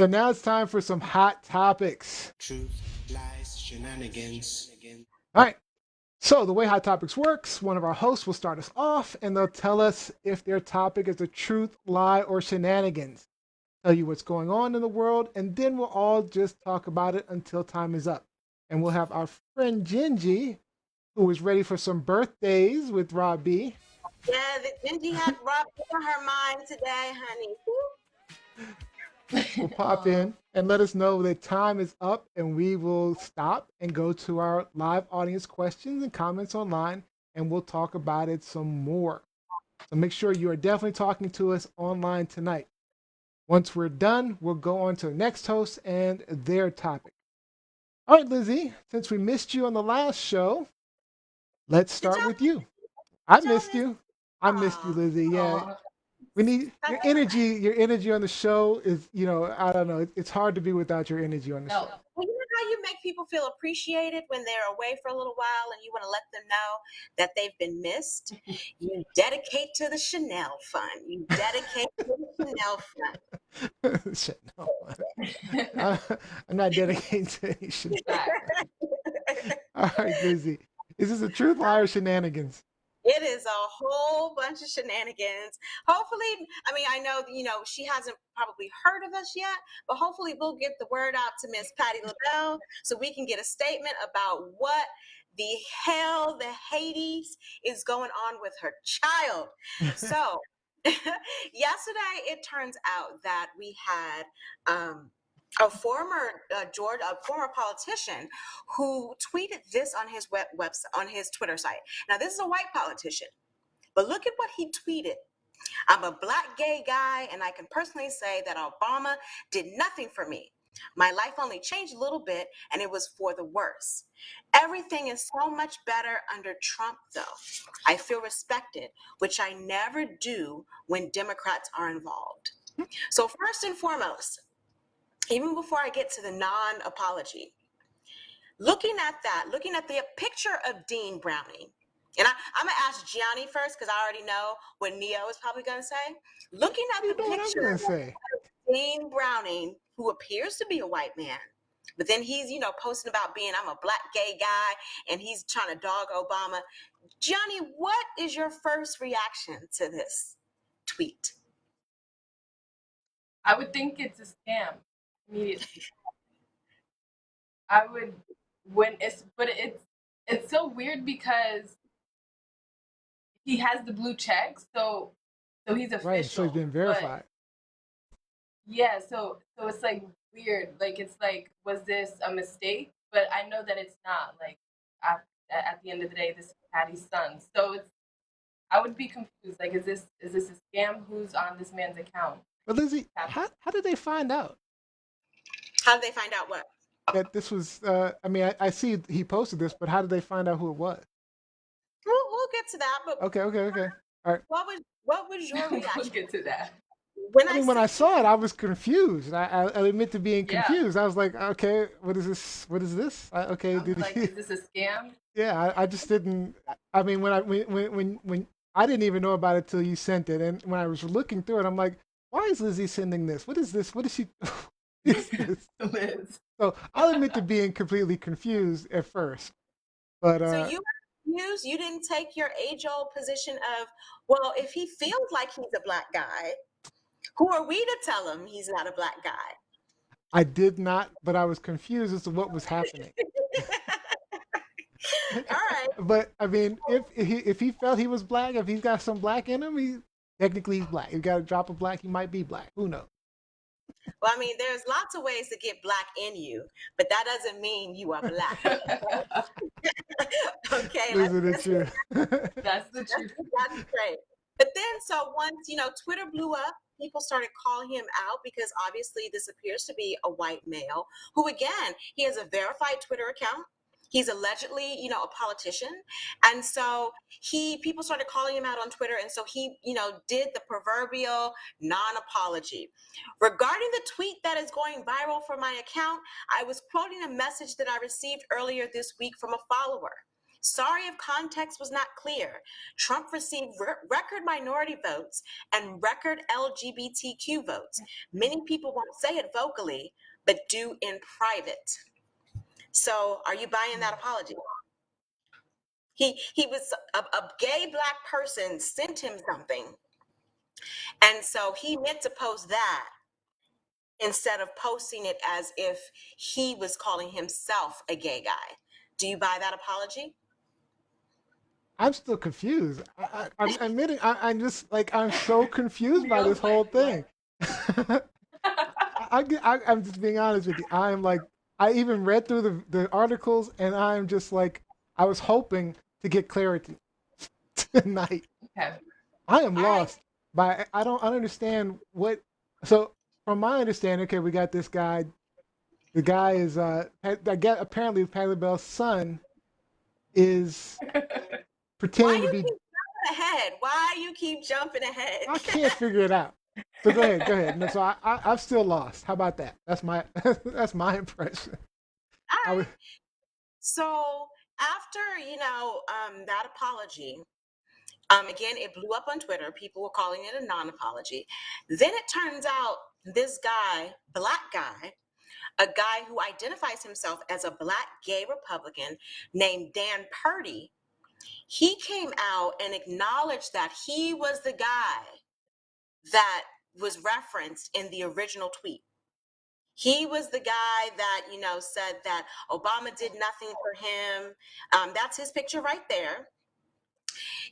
So now it's time for some hot topics. Truth, lies, shenanigans. All right. So the way hot topics works, one of our hosts will start us off, and they'll tell us if their topic is a truth, lie, or shenanigans. Tell you what's going on in the world, and then we'll all just talk about it until time is up. And we'll have our friend Gingy, who is ready for some birthdays with Rob B. Yeah, the Gingy had Rob on her mind today, honey. Will pop in and let us know that time is up, and we will stop and go to our live audience questions and comments online, and we'll talk about it some more. So make sure you are definitely talking to us online tonight. Once we're done, we'll go on to the next host and their topic. All right, Lizzie, since we missed you on the last show, let's Did start y'all, with you. I did y'all missed miss? you. I missed you, Lizzie. Yeah, Aw. we need That's your all right. energy. Your energy on the show is, I don't know. It's hard to be without your energy on the No. show. Well, you know how you make people feel appreciated when they're away for a little while and you want to let them know that they've been missed? You dedicate to the Chanel Fund. You dedicate to the Chanel Fund. Shit, no. I, I'm not dedicating to any Chanel. Fact. All right, Lizzie. Is this a truth, lie, or shenanigans? It is a whole bunch of shenanigans. Hopefully, I mean, I know, she hasn't probably heard of us yet, but hopefully we'll get the word out to Miss Patti Labelle so we can get a statement about what the hell, the Hades is going on with her child. So, yesterday it turns out that we had a former a former politician who tweeted this on his website, on his Twitter site. Now, this is a white politician, but look at what he tweeted. I'm a black gay guy, and I can personally say that Obama did nothing for me. My life only changed a little bit, and it was for the worse. Everything is so much better under Trump, though. I feel respected, which I never do when Democrats are involved. So first and foremost, even before I get to the non-apology, looking at the picture of Dean Browning, and I'm going to ask Gianni first because I already know what Neo is probably going to say. Looking at You the know what I'm picture gonna of say? Dean Browning, who appears to be a white man, but then he's, posting about being, I'm a black gay guy, and he's trying to dog Obama. Gianni, what is your first reaction to this tweet? I would think it's a scam immediately. I would it's so weird because he has the blue check, so he's Right. So he's official. been But verified. yeah, so it's like weird. Like it's like, was this a mistake? But I know that it's not. Like at the end of the day, this is Patty's son. So I would be confused. Like, is this a scam? Who's on this man's account? But Lizzie, Patty. how did they find out How did they find out what? that this was? I mean, I see he posted this, but how did they find out who it was? We'll get to that, but Okay. All right. what was your We'll reaction get to that. when I I mean, when I sent saw it, I was confused. I admit to being Yeah. confused. I was like, okay, what is this? What is this? Okay, I was did like, he? is this a scam? Yeah, I just didn't. I mean, when I didn't even know about it till you sent it, and when I was looking through it, I'm like, why is Lizzie sending this? What is this? What is she? What is this? Liz. So I'll admit to being completely confused at first, but So you were confused? You didn't take your age-old position of, well, if he feels like he's a black guy, who are we to tell him he's not a black guy? I did not. But I was confused as to what was happening. All right. But I mean, if he felt he was black, if he's got some black in him, he technically he's black. If he got a drop of black, he might be black. Who knows? Well, I mean, there's lots of ways to get black in you, but that doesn't mean you are black. Okay, Isn't it let's true? That's the truth. get that straight. But then, so once, Twitter blew up, people started calling him out because obviously this appears to be a white male who, again, he has a verified Twitter account. He's allegedly, a politician. And so people started calling him out on Twitter. And so he, did the proverbial non-apology. Regarding the tweet that is going viral for my account, I was quoting a message that I received earlier this week from a follower. Sorry if context was not clear. Trump received record minority votes and record LGBTQ votes. Many people won't say it vocally, but do in private. So are you buying that apology? He was a gay Black person sent him something. And so he meant to post that instead of posting it as if he was calling himself a gay guy. Do you buy that apology? I'm still confused. I'm admitting I'm just like I'm so confused by this whole thing. I'm just being honest with you. I'm like I even read through the articles and I'm just like I was hoping to get clarity tonight. Okay. I am All right. lost by I don't understand what. So from my understanding, okay, we got this guy. The guy is I get apparently Patti Labelle's son is Why pretending to you be. keep jumping ahead? Why you keep jumping ahead? I can't figure it out. So go ahead, go ahead. No, so I'm still lost. How about that? That's my that's my impression. All I was right. So after that apology, again it blew up on Twitter. People were calling it a non-apology. Then it turns out this guy, Black guy, a guy who identifies himself as a Black gay Republican named Dan Purdy, he came out and acknowledged that he was the guy that was referenced in the original tweet. He was the guy that, said that Obama did nothing for him. That's his picture right there.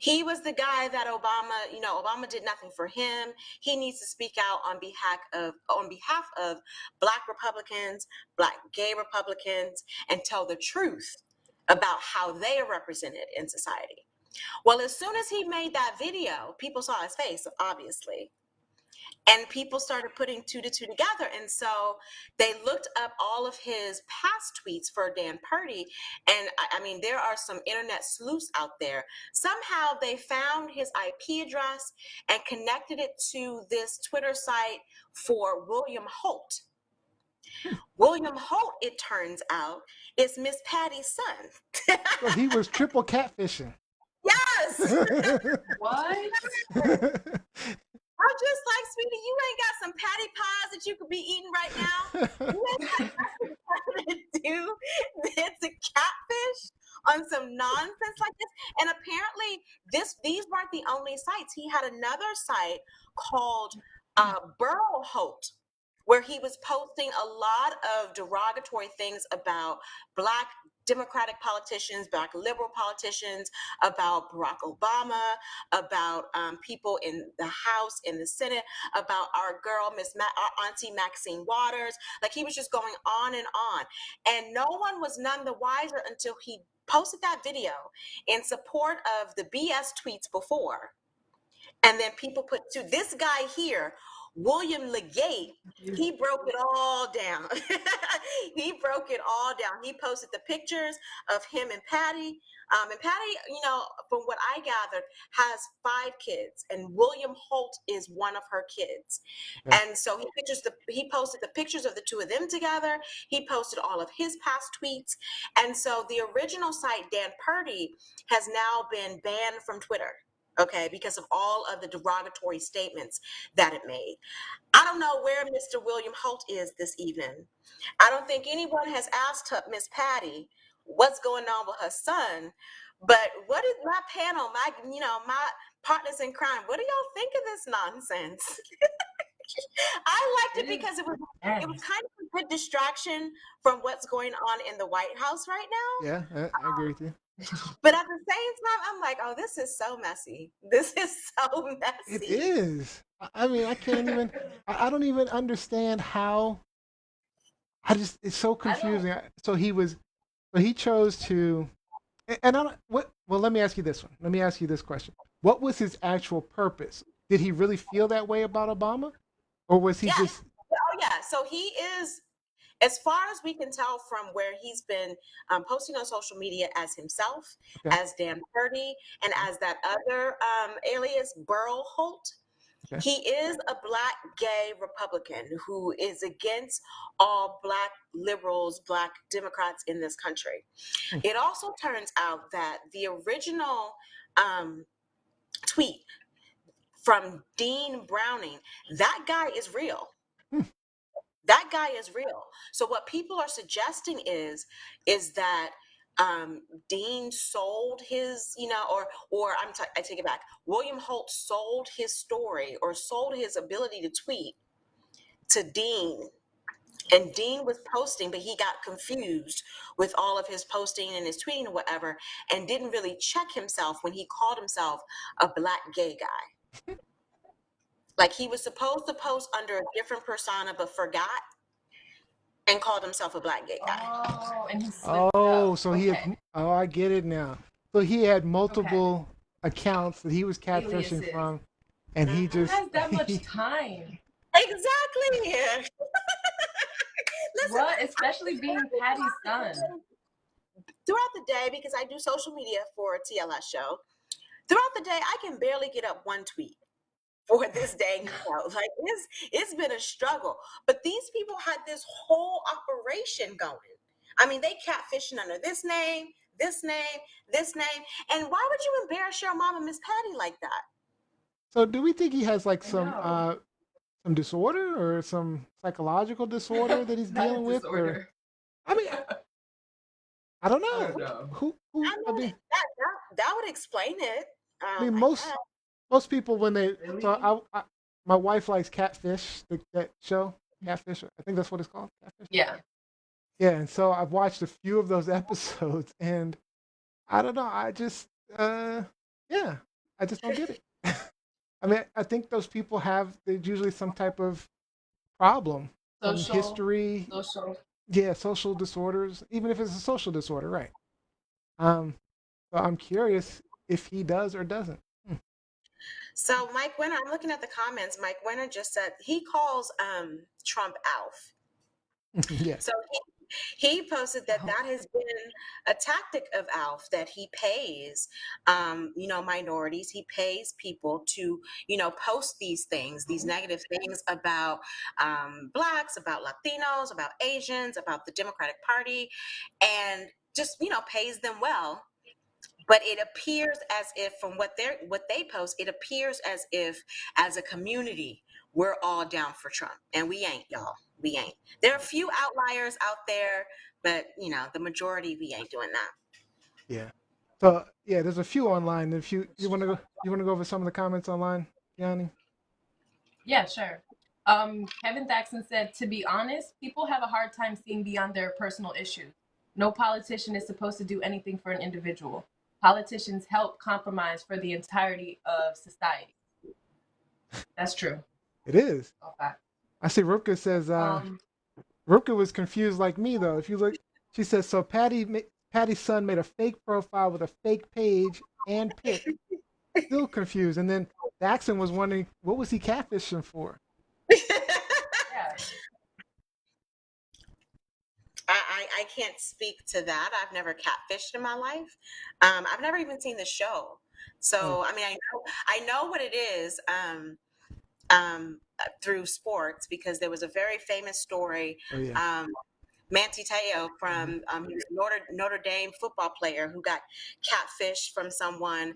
He was the guy that Obama did nothing for him. He needs to speak out on behalf of Black Republicans, Black gay Republicans, and tell the truth about how they are represented in society. Well, as soon as he made that video, people saw his face, obviously. And people started putting two to two together. And so they looked up all of his past tweets for Dan Purdy. And I mean, there are some internet sleuths out there. Somehow they found his IP address and connected it to this Twitter site for William Holt. William Holt, it turns out, is Miss Patty's son. so he was triple catfishing. Yes. What? I'm just like, sweetie, you ain't got some patty pies that you could be eating right now. You ain't got nothing to do than to catfish on some nonsense like this. And apparently, these weren't the only sites. He had another site called Burl Holt, where he was posting a lot of derogatory things about Black Democratic politicians, Black liberal politicians, about Barack Obama, about people in the House, in the Senate, about our girl, our Auntie Maxine Waters. Like, he was just going on. And no one was none the wiser until he posted that video in support of the BS tweets before. And then people put to this guy here, William Legate, he broke it all down. He broke it all down. He posted the pictures of him and Patty. And Patty, from what I gathered, has 5 kids, and William Holt is one of her kids. Okay. And so he posted the pictures of the two of them together. He posted all of his past tweets. And so the original site, Dan Purdy, has now been banned from Twitter. Okay, because of all of the derogatory statements that it made. I don't know where Mr. William Holt is this evening. I don't think anyone has asked her, Miss Patty, what's going on with her son. But what is my panel, my partners in crime? What do y'all think of this nonsense? I liked it because it was kind of a good distraction from what's going on in the White House right now. Yeah, I agree with you. But at the same time, I'm like, oh, this is so messy. This is so messy. It is. I mean, I can't even. I don't even understand how. It's so confusing. So he chose to, and I don't. What? Well, let me ask you this one. Let me ask you this question. What was his actual purpose? Did he really feel that way about Obama, or was he just? Oh yeah. So he is. As far as we can tell from where he's been posting on social media as himself, as Dan Purdy, and as that other alias, Burl Holt, Okay. He is a black gay Republican who is against all black liberals, black Democrats in this country. Hmm. It also turns out that the original tweet from Dean Browning, that guy is real. Hmm. That guy is real. So what people are suggesting is that Dean sold his, or I take it back. William Holt sold his story or sold his ability to tweet to Dean. And Dean was posting, but he got confused with all of his posting and his tweeting or whatever, and didn't really check himself when he called himself a black gay guy. Like he was supposed to post under a different persona, but forgot and called himself a black gay guy. Oh, and he slipped Oh, up. so he had. Okay. Oh, I get it now. So he had Okay. multiple accounts that he was catfishing Aliases. from, and he Mhm. Who just. has that much time? Exactly. Listen, What? Especially being Patty's son. throughout the day, because I do social media for a TLS show, throughout the day, I can barely get up one tweet for this dang show. Like it's been a struggle. But these people had this whole operation going. I mean, they catfishing under this name, this name, this name. And why would you embarrass your mama, Miss Patty, like that? So do we think he has like I know. some disorder or some psychological disorder that he's Not a dealing with, or disorder. I mean, I don't I know. don't know. Who? I I mean, mean, that would explain it. I mean I guess. most people when they so Really? my wife likes Catfish, that show Catfish. I think that's what it's called, Catfish. Yeah. Yeah, and so I've watched a few of those episodes, and I don't know. I just yeah, I just don't get it. I mean, I think those people have there's usually some type of problem, some Social. history, Social. yeah, social disorders, even if it's a social disorder, right? Um, so I'm curious if he does or doesn't. Hmm. So Mike Winter, I'm looking at the comments. Mike Winter just said he calls Trump Alf. Yeah. So he posted that Oh. that has been a tactic of Alf, that he pays, minorities. He pays people to, post these things, these negative things about blacks, about Latinos, about Asians, about the Democratic Party, and just, pays them well. But it appears as if from what they post, it appears as if as a community we're all down for Trump, and we ain't, y'all. We ain't. There are a few outliers out there, but the majority, we ain't doing that. Yeah. So yeah, there's a few online. If you want to go over some of the comments online, Yanni? Yeah, sure. Kevin Thaxton said, to be honest, people have a hard time seeing beyond their personal issues. No politician is supposed to do anything for an individual. Politicians help compromise for the entirety of society. That's true. It is. Okay. I see Rupka says Rupka was confused like me though. If you look, she says so. Patty's son made a fake profile with a fake page and pic. Still confused. And then Daxon was wondering what was he catfishing for. Yeah. I can't speak to that. I've never catfished in my life. I've never even seen the show. Oh, So I mean, I know what it is. Through sports, because there was a very famous story. oh yeah. Manti Te'o from he was a Notre Dame football player who got catfished from someone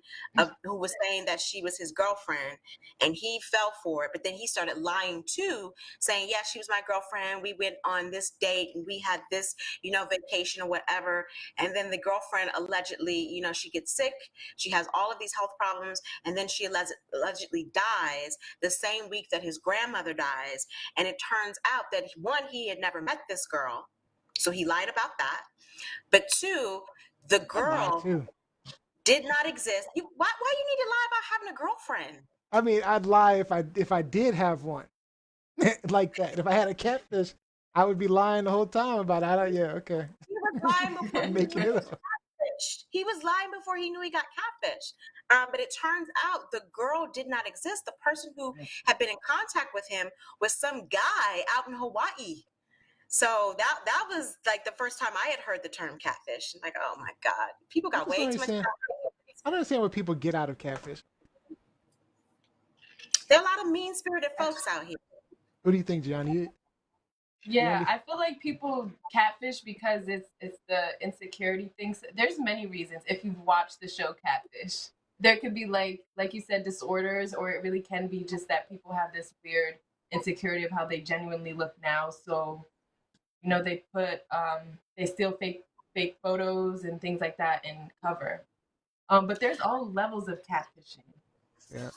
who was saying that she was his girlfriend, and he fell for it. But then he started lying too, saying, "Yeah, she was my girlfriend. We went on this date and we had this, vacation or whatever." And then the girlfriend allegedly, she gets sick. She has all of these health problems, and then she allegedly dies the same week that his grandmother dies. And it turns out that one, he had never met this girl. So he lied about that. But two, the I'd lie girl too. did not exist. Why you need to lie about having a girlfriend? I mean, I'd lie if I did have one like that. If I had a catfish, I would be lying the whole time about it. Yeah, okay. He was lying before he I'm knew making he it was up. catfished. He was lying before he knew he got catfished. But it turns out the girl did not exist. The person who had been in contact with him was some guy out in Hawaii. So that was like the first time I had heard the term catfish. Like, oh my God, people I got just don't way too much. understand. I don't understand what people get out of catfish. There are a lot of mean-spirited folks out here. Who do you think, Gianni? Yeah, I feel like people catfish because it's the insecurity things. There's many reasons. If you've watched the show Catfish, there could be like you said, disorders, or it really can be just that people have this weird insecurity of how they genuinely look now. So, they put they steal fake photos and things like that in cover. But there's all levels of catfishing. Yeah.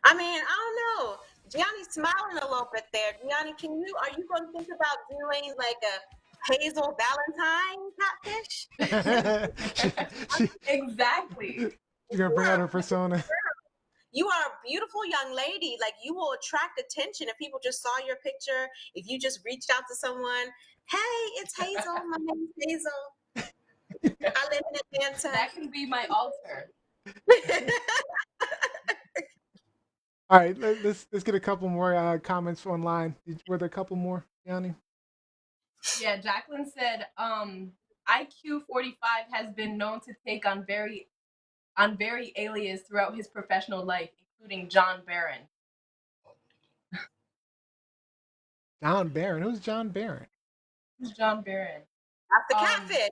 I mean, I don't know. Gianni's smiling a little bit there. Gianni, are you going to think about doing like a Hazel Valentine catfish? Exactly. You're gonna bring out her persona. You are a beautiful young lady. Like, you will attract attention if people just saw your picture. If you just reached out to someone, hey, it's Hazel. My name's Hazel. I live in Atlanta. That can be my altar. All right, let's get a couple more comments online. Were there a couple more, Yanni? Yeah, Jacqueline said, IQ 45 has been known to take on very alias throughout his professional life, including John Barron. John Barron. Who's John Barron? Who's John Barron? That's the catfish.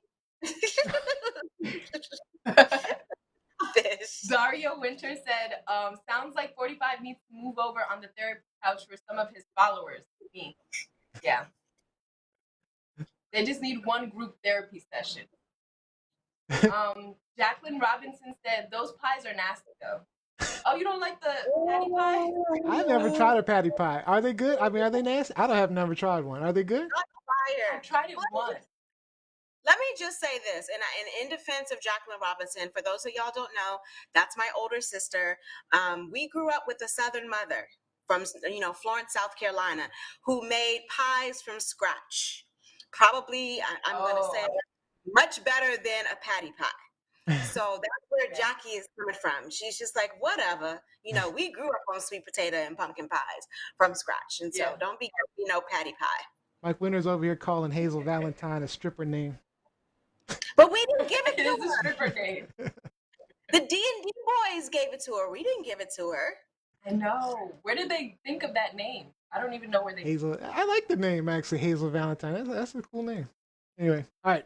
Dario Winter said, sounds like 45 needs to move over on the therapy couch for some of his followers. Me. Yeah. They just need one group therapy session. Jacqueline Robinson said, those pies are nasty though. Oh, you don't like the patty pie? I've never tried a patty pie. Are they good? I mean, are they nasty? I don't have never tried one. Are they good? I tried it once. Let me just say this, and in defense of Jacqueline Robinson, for those of y'all don't know, that's my older sister. We grew up with a Southern mother from Florence, South Carolina, who made pies from scratch. Probably, I'm going to say, much better than a patty pie. So that's where Jackie is coming from. She's just like, whatever. We grew up on sweet potato and pumpkin pies from scratch, and so don't be patty pie. Mike Winter's over here calling Hazel Valentine a stripper name. But we didn't give it to her. It is a stripper name. The D&D boys gave it to her. We didn't give it to her. I know. Where did they think of that name? I don't even know where they. Hazel. I like the name actually, Hazel Valentine. That's a cool name. Anyway, all right.